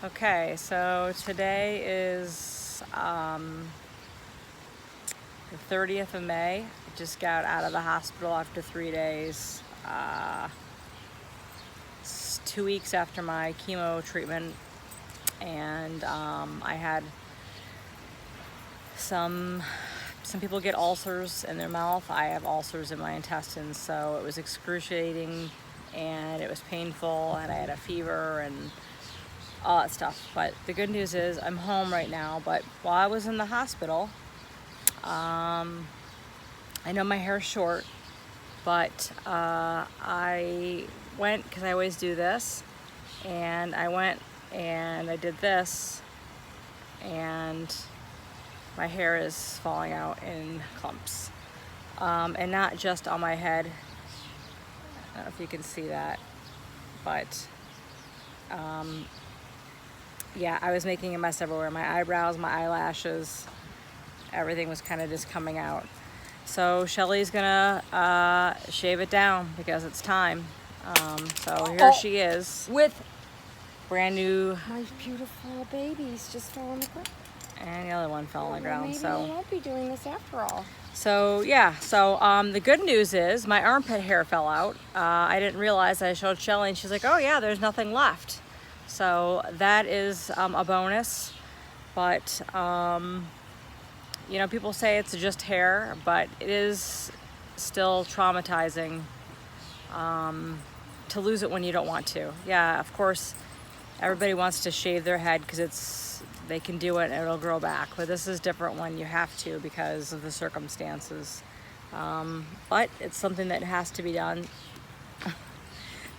Okay, so today is the 30th of May. I just got out of the hospital after 3 days. It's 2 weeks after my chemo treatment, and I had some people get ulcers in their mouth. I have ulcers in my intestines, so it was excruciating and it was painful, and I had a fever and all that stuff. But the good news is I'm home right now. But while I was in the hospital, I know my hair's short, but I went, because I always do this, and I went and I did this, and my hair is falling out in clumps, and not just on my head. I don't know if you can see that, but yeah, I was making a mess everywhere. My eyebrows, my eyelashes, everything was kind of just coming out. So Shelly's gonna shave it down because it's time. So here she is with brand new. My beautiful babies just fell on the ground. And the other one fell on the ground. Maybe So we won't be doing this after all. So yeah, so the good news is my armpit hair fell out. I didn't realize. I showed Shelly and she's like, oh yeah, there's nothing left. So that is a bonus. But you know, people say it's just hair, but it is still traumatizing to lose it when you don't want to. Yeah, of course, everybody wants to shave their head because they can do it and it'll grow back, but this is different when you have to because of the circumstances. But it's something that has to be done.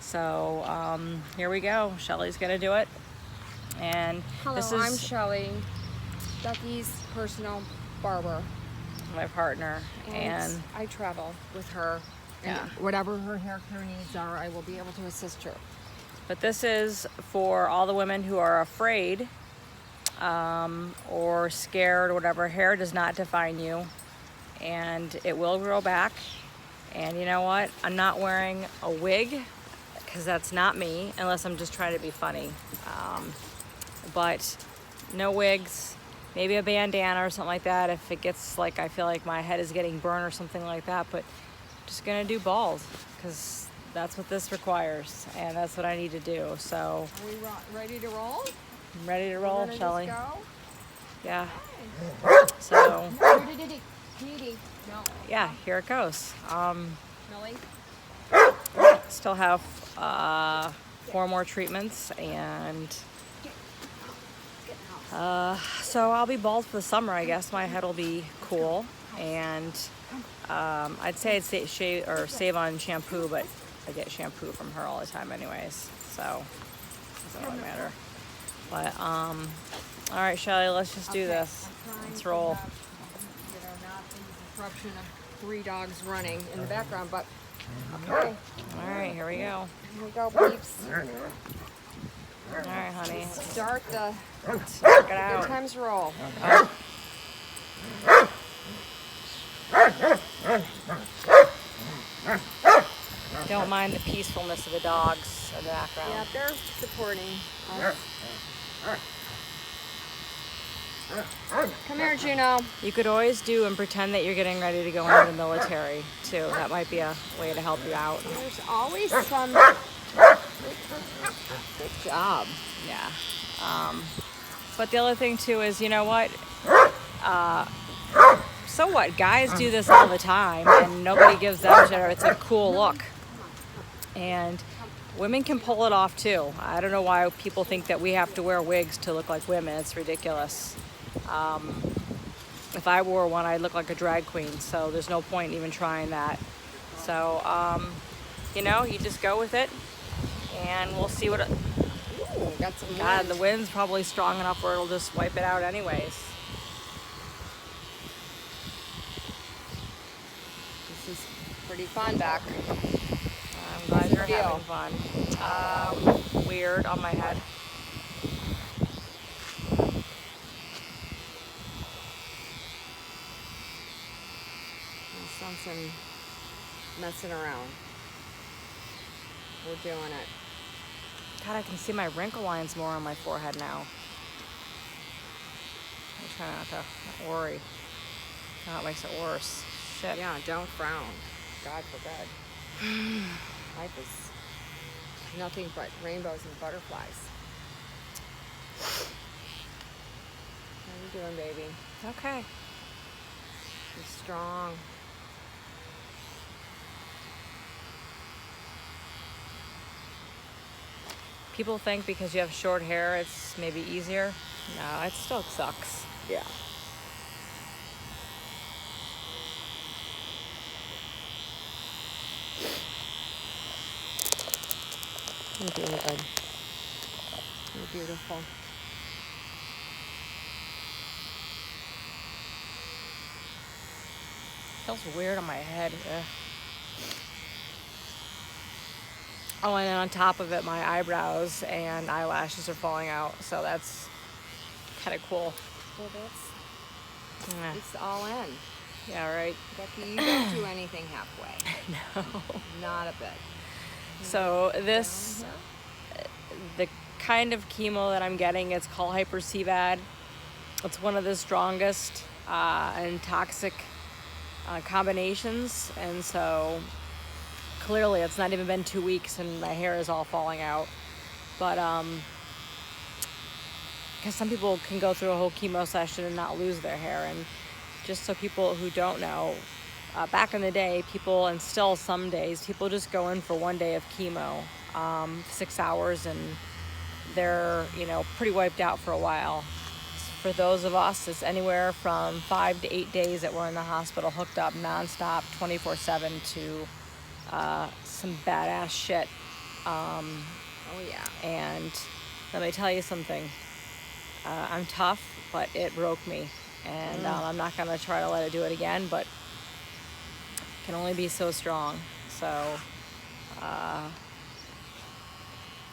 So here we go. Shelly's gonna do it. And hello, this is I'm Shelly, Becky's personal barber. My partner, and I travel with her. Yeah. And whatever her hair care needs are, I will be able to assist her. But this is for all the women who are afraid or scared or whatever. Hair does not define you, and it will grow back. And you know what? I'm not wearing a wig because that's not me, unless I'm just trying to be funny. But no wigs, maybe a bandana or something like that if it gets like I feel like my head is getting burned or something like that. But just gonna do bald because that's what this requires, and that's what I need to do. So are we ready to roll? I'm ready to roll, Shelly. Just go? Yeah. Okay. So no. yeah, here it goes. Millie? Still have 4 more treatments, and so I'll be bald for the summer, I guess. My head will be cool, and I'd say I'd save on shampoo, but I get shampoo from her all the time anyways, so it doesn't really matter. But all right, Shelly, let's just do this. Let's roll. Not the disruption of 3 dogs running in the background, but okay. All right, here we go. Here we go, peeps. All right, honey. Start the Let's work it out. good times roll. Don't mind the peacefulness of the dogs in the background. Yeah, they're supporting us. Come here, Juno. You could always do and pretend that you're getting ready to go into the military, too. That might be a way to help you out. There's always some... Good job. Yeah. But the other thing, too, is, you know what? So what? Guys do this all the time, and nobody gives them shit. It's a cool look. And women can pull it off, too. I don't know why people think that we have to wear wigs to look like women. It's ridiculous. If I wore one, I'd look like a drag queen, so there's no point in even trying that. So, you know, you just go with it, and we'll see what... Ooh, got some wind. God, the wind's probably strong enough where it'll just wipe it out anyways. This is pretty fun back. I'm glad you're having fun. Weird on my head. Something messing around. We're doing it. God, I can see my wrinkle lines more on my forehead now. I'm trying not to worry. Oh, it makes it worse. Shit. Yeah, don't frown. God forbid. Life is nothing but rainbows and butterflies. How you doing, baby? Okay. Be strong. People think because you have short hair, it's maybe easier. No, it still sucks. Yeah. You're doing good. You're beautiful. Feels weird on my head. Ugh. Oh, and then on top of it, my eyebrows and eyelashes are falling out. So that's kind of cool. Well, that's Yeah. it's all in. Yeah, right. Becky, you don't do anything halfway. No. Not a bit. So this, Down the kind of chemo that I'm getting, it's called hyper-CVAD. It's one of the strongest and toxic combinations, and so clearly it's not even been 2 weeks and my hair is all falling out. But because some people can go through a whole chemo session and not lose their hair, and just so people who don't know, back in the day, people, and still some days, people just go in for 1 day of chemo, 6 hours, and they're, pretty wiped out for a while. For those of us, it's anywhere from 5 to 8 days that we're in the hospital, hooked up nonstop, 24/7 to some badass shit. Oh yeah. And let me tell you something. I'm tough, but it broke me, and I'm not gonna try to let it do it again. But can only be so strong. So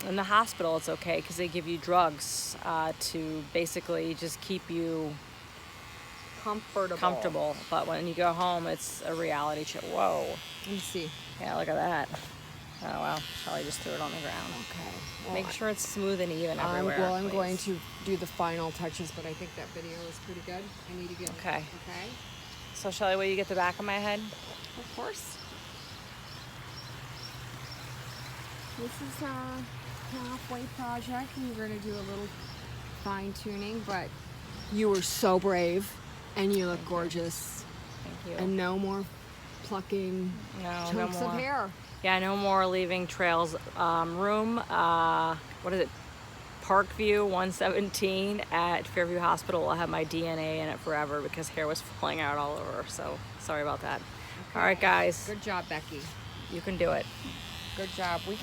in the hospital, it's okay because they give you drugs to basically just keep you comfortable. But when you go home, it's a reality check. Whoa. Let me see. Yeah, look at that. Oh, wow. Shelly just threw it on the ground. Okay. Well, Make sure it's smooth and even everywhere. I'm please. going to do the final touches, but I think that video is pretty good. I need to get Okay. Okay. So, Shelly, will you get the back of my head? Of course. This is our halfway project, and we're going to do a little fine tuning, but you were so brave, and you look gorgeous. Thank you. And no more plucking No chunks more. of hair. Yeah, no more leaving trails. Room, what is it? Parkview 117 at Fairview Hospital will have my DNA in it forever because hair was falling out all over. So, sorry about that. Okay. All right, guys. Good job, Becky. You can do it. Good job. We can